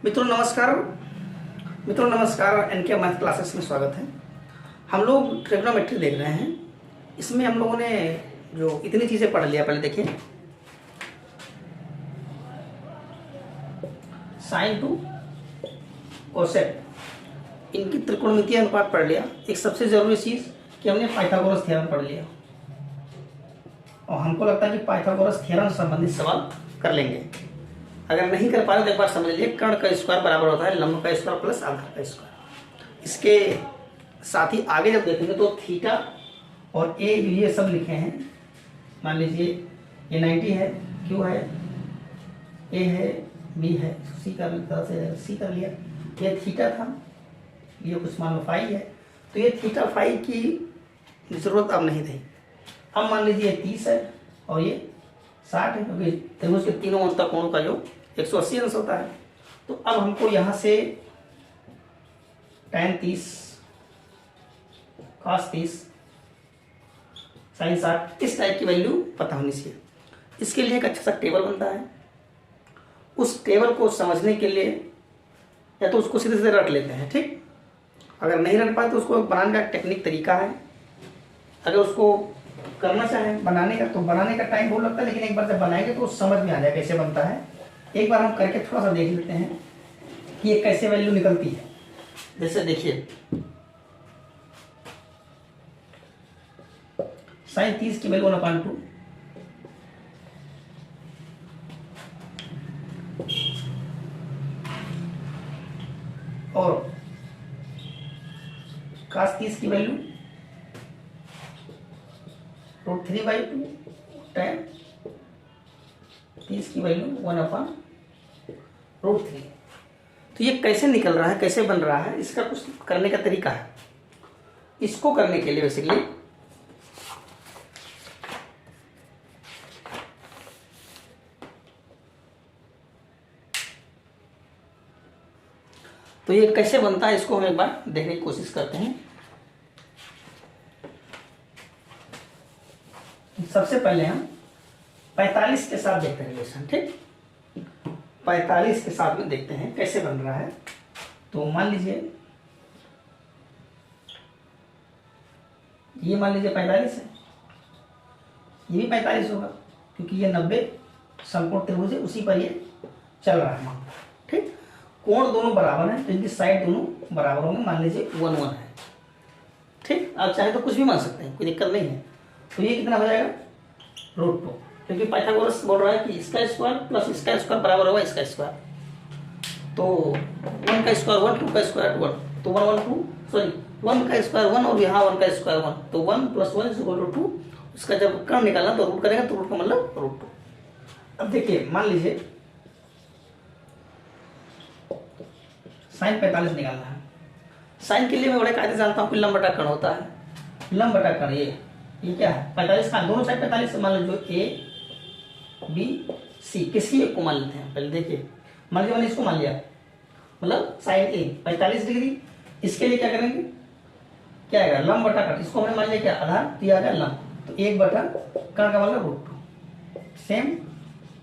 मित्रों नमस्कार। N K math classes में स्वागत है। हम लोग ट्रिग्नोमेट्री देख रहे हैं। इसमें हम लोगों ने जो इतनी चीज़ें पढ़ लिया, पहले देखिए साइन टू कोसेक, इनकी त्रिकोणमितीय अनुपात पढ़ लिया। एक सबसे ज़रूरी चीज़ कि हमने पाइथागोरस थ्योरम पढ़ लिया, और हमको लगता है कि पाइथागोरस थ्योरम संबंधित सवाल कर लेंगे। अगर नहीं कर पाए तो एक बार समझ लीजिए, कर्ण का स्क्वायर बराबर होता है लंब का स्क्वायर प्लस आधार का स्क्वायर। इसके साथ ही आगे जब देखेंगे तो थीटा और ए ये सब लिखे हैं। मान लीजिए ये 90 है, क्यू है, ए है, बी है, सी का तरह से सी कर लिया। ये थीटा था, ये कुछ मान लो फाई है, तो ये थीटा फाई की जरूरत अब नहीं रही। अब मान लीजिए 30 है और ये 60 है, क्योंकि त्रिभुज के तीनों अंतर कोणों का जो 180 अंश होता है। तो अब हमको यहाँ से tan 30 cos 30 sin 60 इस टाइप की वैल्यू पता होनी चाहिए। इसके लिए एक अच्छा सा टेबल बनता है। उस टेबल को समझने के लिए या तो उसको सीधे सीधे रट लेते हैं, ठीक। अगर नहीं रट पाए तो उसको बनाने का टेक्निक तरीका है। अगर उसको करना चाहें बनाने का, तो बनाने का टाइम बहुत लगता है, लेकिन एक बार जब बनाएंगे तो समझ में आ जाए कैसे बनता है। एक बार हम करके थोड़ा सा देख लेते हैं कि ये कैसे वैल्यू निकलती है। जैसे देखिए sin 30 की वैल्यू 1/2 और cos 30 की वैल्यू √3/2, tan 30 की वैल्यू 1/√3। तो ये कैसे निकल रहा है, कैसे बन रहा है, इसका कुछ करने का तरीका है। इसको करने के लिए बेसिकली तो ये कैसे बनता है, इसको हम एक बार देखने की कोशिश करते हैं। सबसे पहले हम 45 के साथ देखते हैं रिलेशन, ठीक। 45 के साथ में देखते हैं कैसे बन रहा है। तो मान लीजिए ये मान लीजिए 45 है, ये भी 45 होगा, क्योंकि ये 90 समकोण त्रिभुज है, उसी पर ये चल रहा है, ठीक। कोण दोनों बराबर हैं तो इनकी साइड दोनों बराबर होंगे। मान लीजिए 1 है, ठीक। आप चाहे तो कुछ भी मान सकते हैं, कोई दिक्कत नहीं है। तो ये कितना हो जाएगा √2, क्योंकि पाइथागोरस बोल रहा है कि इसका स्क्वायर प्लस इसका स्क्वायर बराबर होगा इसका स्क्वायर। तो 1 का स्क्वायर 1, 2 का स्क्वायर 1, तो 1 1 2 सॉरी 1 का स्क्वायर 1 और यहाँ 1 का स्क्वायर 1, तो 1 + 1 = 2। इसका जब कर्ण निकालना तो रूट करेंगे, तो रूट का मतलब √2। अब देखिए मान लीजिए sin 45 निकालना है। साइन के लिए मैं बड़े कायदे जानता हूँ कि लंब बटा कर्ण होता है। लंब बटा कर्ण ये क्या है 45 का, दोनों साइड 45 से मान लो ए बी सी, किसी एक को मान लेते हैं। पहले देखिए मान लीजिए मैंने इसको मान लिया, मतलब साइन ए 45 डिग्री। इसके लिए क्या करेंगे, क्या आएगा लंब बटा कर्ण। इसको हमने मान लिया क्या आधार, दिया गया लंब, तो 1/कर्ण का मतलब √2। सेम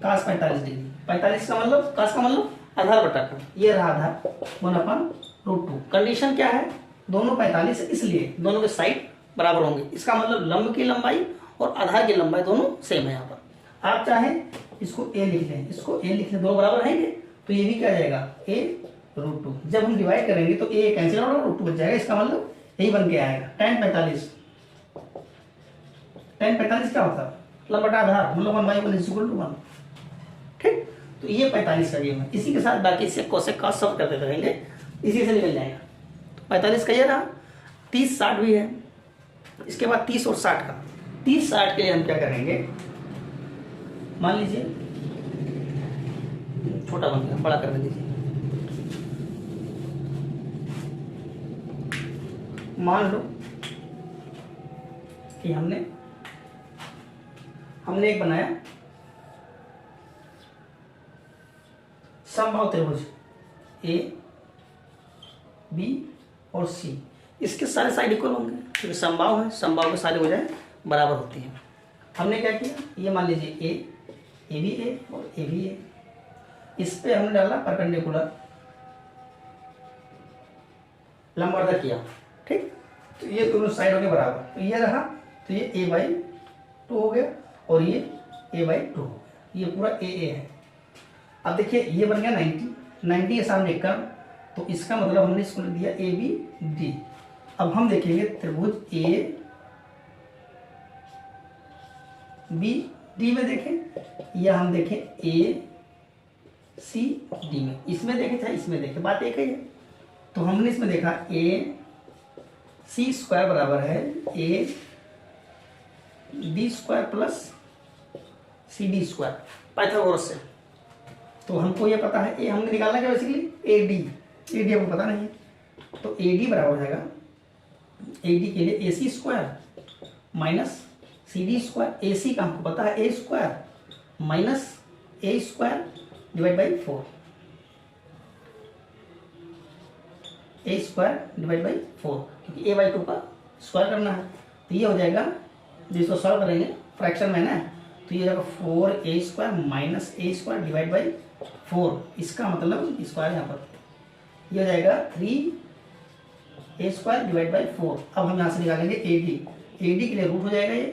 cos 45 डिग्री, 45 का मतलब cos का मतलब आधार बटा कर्ण, ये रहा आधार 1/√2। कंडीशन क्या है, दोनों 45 है, इसलिए दोनों के साइड बराबर होंगे। इसका मतलब लंब की लंबाई और आधार की लंबाई दोनों सेम है। यहाँ पर आप चाहें इसको a लिख लें, इसको a लिख लें, दोनों बराबर रहेंगे, तो ये भी क्या जाएगा a√2। जब हम डिवाइड करेंगे तो a कैंसिल होगा, √2 बच जाएगा। इसका मतलब यही बन के आएगा tan 45 क्या होता है लंब बटा आधार, मतलब 1/1 = 1, ठीक। तो ये 45 का गेम है। इसी के साथ बाकी से कोसेक कॉस सब करते रहेंगे, इसी से निकल जाएगा। तो 45 का ये रहा। 30 60 भी है, इसके बाद 30 और 60 का। 30 60 के लिए हम क्या करेंगे, मान लीजिए छोटा बन गया, बड़ा कर दीजिए। मान लो कि हमने एक बनाया समबाहु त्रिभुज ए बी और सी। इसके सारे साइड इक्वल होंगे, क्योंकि समबाहु है, समबाहु के सारे भुजाएं बराबर होती हैं। हमने क्या किया, ये मान लीजिए ए भी ए और ए भी ए, इस पे हमने डाला परपेंडिकुलर लंबवर्धक किया, ठीक। तो ये दोनों साइड हो गए बराबर, तो ये रहा, तो ये a/2 हो गया और ये a/2 हो गया, ये पूरा a है। अब देखिए ये बन गया 90 के सामने एक कर्व, तो इसका मतलब हमने इसको लिख दिया ABD। अब हम देखेंगे त्रिभुज ABD में देखें या हम देखें ACD में, इसमें देखें चाहे इसमें देखें, बात एक ही है। तो हमने इसमें देखा AC² बराबर है AD² प्लस CD² पाइथागोरस से। तो हमको ये पता है, ए हमने निकालना क्या बेसिकली AD हमको पता नहीं है, तो AD बराबर हो जाएगा, AD के लिए AC² माइनस CD², AC का हमको पता है A² minus A² divide by 4, A² divide by 4, क्योंकि a/2 का स्क्वायर करना है। तो ये हो जाएगा, जिसको सॉल्व करेंगे फ्रैक्शन में ना, तो ये हो जाएगा 4A² minus A² divide by 4, इसका मतलब स्क्वायर यहाँ पर, ये हो जाएगा 3A² डिवाइड बाई 4। अब हम यहाँ से निकालेंगे AD के लिए रूट हो जाएगा ये,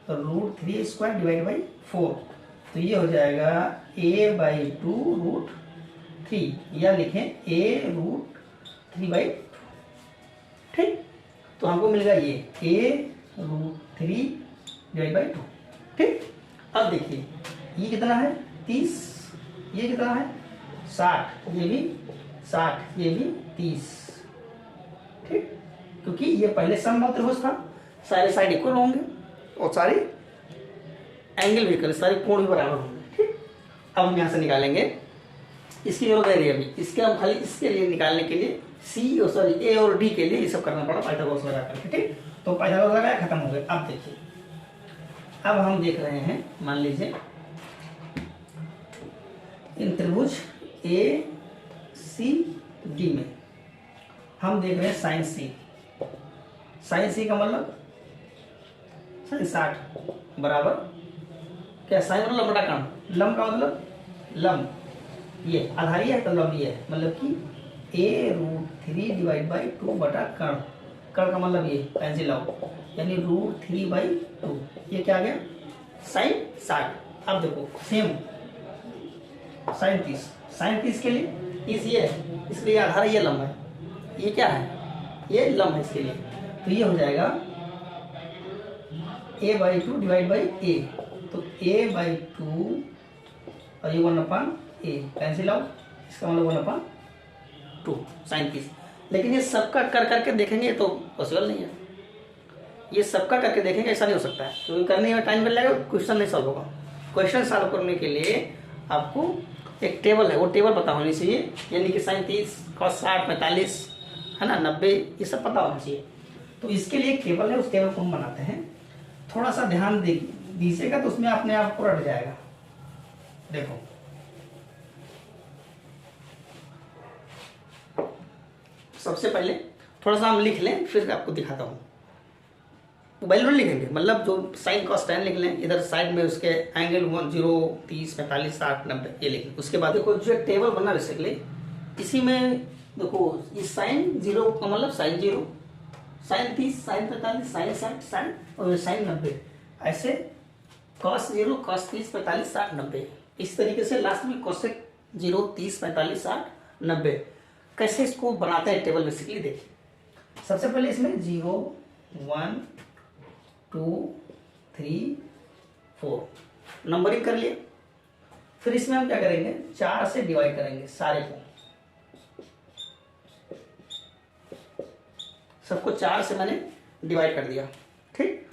तो √3A² डिवाइड बाई 4, तो ये हो जाएगा a/2√3, या लिखें a√3/2, ठीक। तो हमको मिल गया ये a√3 डिवाइड बाई 2, ठीक। अब देखिए ये कितना है 30, ये कितना है 60, ये भी 60, ये भी 30, ठीक। क्योंकि ये पहले समबाहु त्रिभुज था, सारे साइड इक्वल होंगे और सारे एंगल भी इक्वल, सारे कोण भी बराबर होंगे, ठीक। अब हम यहाँ से निकालेंगे, इसकी जरूरत है अभी, इसके हम खाली इसके लिए निकालने के लिए ए और डी के लिए ये सब करना पड़ा पाइथागोरस लगा करके, ठीक। तो पाइथागोरस लगाया, खत्म हो गया। अब देखिए, अब हम देख रहे हैं, मान लीजिए इन त्रिभुज ACD में हम देख रहे हैं साइन सी का मतलब साइन 60 बराबर क्या, साइन मतलब बटा कर्ण, लंब का मतलब लंब, ये आधारी है तो लंब ये है, मतलब कि a√3 डिवाइड बाई 2 बटा कर्ण, कर्ण का मतलब ये कैंसिल आउट, यानी √3/2, ये क्या आ गया साइन 60। अब देखो सेम साइन 30 के लिए 30 ये है, इसलिए आधार ये लंब है, ये क्या है ये लंब है इसके लिए, तो ये हो जाएगा a/2 डिवाइड बाई a, तो a/2 और ये 1/a कैंसिल आउट, इसका मतलब 1/2 साइन 30। लेकिन ये सबका कर करके देखेंगे तो पॉसिबल नहीं है, ये सबका करके देखेंगे ऐसा नहीं हो सकता है, क्योंकि करने में टाइम मिल जाएगा, क्वेश्चन नहीं सॉल्व होगा। क्वेश्चन सॉल्व करने के लिए आपको एक टेबल है, वो टेबल पता होनी चाहिए, यानी कि साइन 30 cos 60 45 है ना 90, ये सब पता होना चाहिए। तो इसके लिए एक टेबल है, उस टेबल को हम बनाते हैं, थोड़ा सा ध्यान दीजिएगा तो उसमें अपने आप को रट जाएगा। देखो सबसे पहले थोड़ा सा हम लिख लें, फिर आपको दिखाता हूँ। मोबाइल में लिखेंगे, मतलब जो साइन cos tan लिख लें, इधर साइड में उसके एंगल 0 30 45 60 90 ये लिख लें। उसके बाद देखो जो टेबल बना बेसिकली, इसी में देखो इस साइन 0 का मतलब sine 0, sine 30 sine 45 sine 60 sine और साइन 90, ऐसे cos 0 cos 30 45 60 90, इस तरीके से लास्ट में cosec 0 30 45 60 90। कैसे इसको बनाते हैं टेबल बेसिकली देखिए। सबसे पहले इसमें 0 1 2 3 4 नंबरिंग कर लिए, फिर इसमें हम क्या करेंगे 4 से डिवाइड करेंगे सारे को, सबको 4 से मैंने डिवाइड कर दिया, ठीक।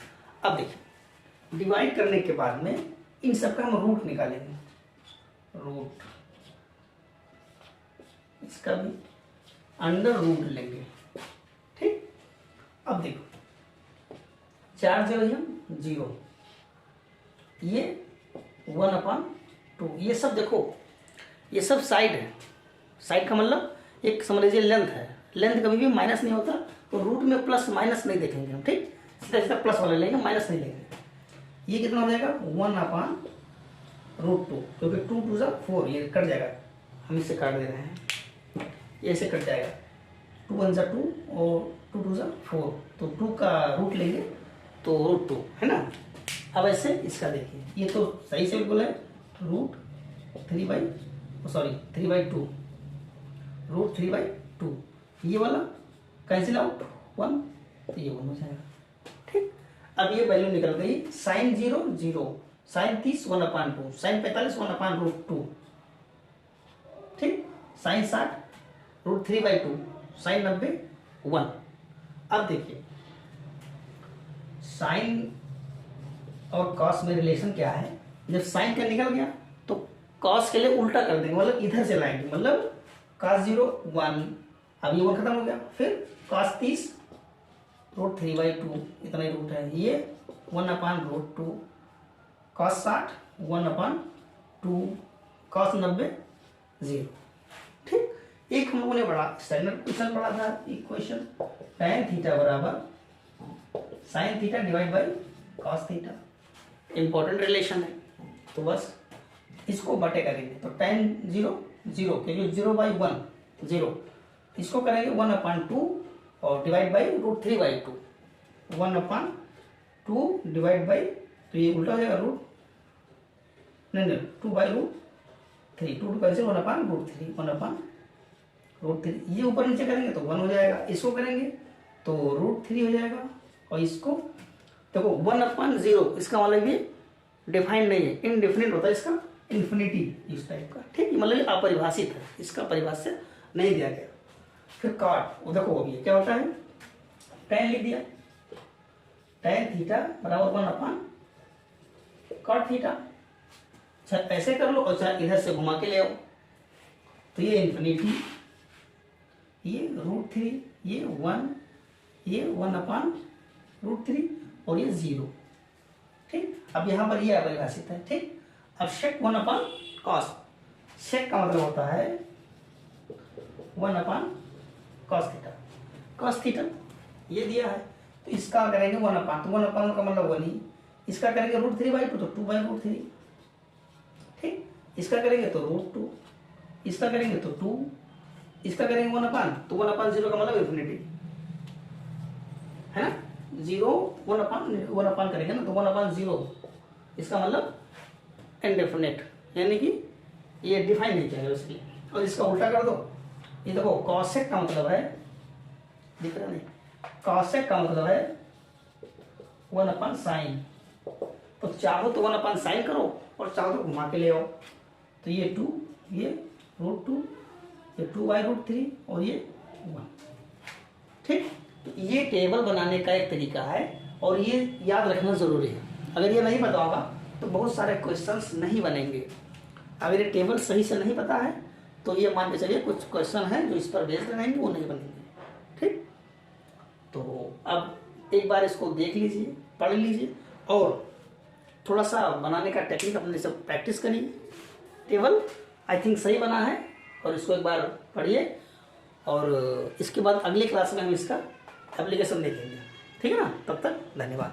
अब देखिए डिवाइड करने के बाद में इन सबका हम रूट निकालेंगे, रूट इसका भी अंडर रूट लेंगे, ठीक। अब देखो 4 0 0, ये 1/2, ये सब देखो ये सब साइड है, साइड का मतलब एक समझ लीजिए लेंथ है, लेंथ कभी भी माइनस नहीं होता, तो रूट में प्लस माइनस नहीं देखेंगे हम, ठीक। सीधा सीधा प्लस वाला लेंगे, माइनस नहीं लेंगे। ये कितना हो जाएगा 1/√2, क्योंकि 2 2 4, ये कट जाएगा, हम इसे काट दे रहे हैं, ये ऐसे कट जाएगा 2 1 जा 2 और 2 2 जा 4, तो 2 का रूट लेंगे तो √2 है ना। अब ऐसे इसका देखिए, ये तो सही से बिल्कुल है, √3/2 √3/2, ये वाला कैंसिल आउट 1, तो ये 1 हो जाएगा। ठीक, अब ये वैल्यू निकल गई sin 0 0, sin 30 1/2, sin 45 1/√2, ठीक, sin 60 √3/2, sin 90 1। अब देखिए साइन और कॉस में रिलेशन क्या है, जब साइन का निकल गया तो कॉस के लिए उल्टा कर देंगे, मतलब इधर से लाएंगे, मतलब cos 0 1, अब ये 1 खत्म हो गया, फिर cos 30 √3/2, इतना ही रूट है, ये 1/√2, cos 60 1/2, cos 90 0। ठीक, एक हम लोगों ने बड़ा स्टैंडर्ड क्वेश्चन पढ़ा था, इक्वेशन tan थीटा बराबर sin theta divide by cos theta, important relation है, तो बस इसको बटे करेंगे, तो tan 0 0, क्योंकि 0/1 0, इसको करेंगे 1/2 और डिवाइड बाई √3/2, 1/2 डिवाइड बाई, तो ये उल्टा हो जाएगा नहीं 2/√3, 2 कैसे 1/√3, ये ऊपर नीचे करेंगे तो 1 हो जाएगा, इसको करेंगे तो √3 हो जाएगा, और इसको देखो 1/0, इसका मतलब ये डिफाइंड नहीं है, इनडेफिनिट होता है इसका, इन्फिनिटी इस टाइप का, ठीक, मतलब अपरिभाषित है, इसका परिभाषा नहीं दिया गया। फिर काट, वो देखो अभी क्या होता है, tan लिख दिया, tan थीटा बराबर 1/cot थीटा, चाहे ऐसे कर लो और चाहे इधर से घुमा के ले आओ, तो ये इन्फिनिटी, ये √3, ये 1, ये 1/√3 और ये 0। ठीक, अब यहाँ पर ये अपरिभाषित है। ठीक, अब sec 1/cos, sec का मतलब होता है 1/cos थीटा, cos थीटा ये दिया है, तो इसका करेंगे 1/, तो 1/1 का मतलब 1 ही, इसका करेंगे √3/2 तो 2/√3, ठीक, इसका करेंगे तो √2, इसका करेंगे तो 2, इसका करेंगे 1/, तो 1/0 का मतलब इन्फिनिटी है ना, 0 1/1 करेंगे ना, तो 1/0, इसका मतलब इनडेफिनेट, यानी कि ये डिफाइन नहीं किया गया इसलिए। और इसका उल्टा कर दो, ये देखो कॉसेक का मतलब है, दिख रहा नहीं, कॉसेक का मतलब है 1/sin, तो चाहो तो 1/sin करो और चाहो तो घुमा के ले आओ, तो ये 2, ये √2, ये 2/√3 और ये 1। ठीक, तो ये टेबल बनाने का एक तरीका है, और ये याद रखना जरूरी है, अगर ये नहीं पता होगा तो बहुत सारे क्वेश्चंस नहीं बनेंगे। अगर ये टेबल सही से नहीं पता है तो ये मान के चलिए कुछ क्वेश्चन हैं जो इस पर बेस्ड रहेंगे, वो नहीं बनेंगे। ठीक, तो अब एक बार इसको देख लीजिए, पढ़ लीजिए, और थोड़ा सा बनाने का टेक्निक अपने से प्रैक्टिस करिए। टेबल आई थिंक सही बना है, और इसको एक बार पढ़िए, और इसके बाद अगली क्लास में हम इसका एप्लीकेशन देखेंगे। ठीक है ना, तब तक धन्यवाद।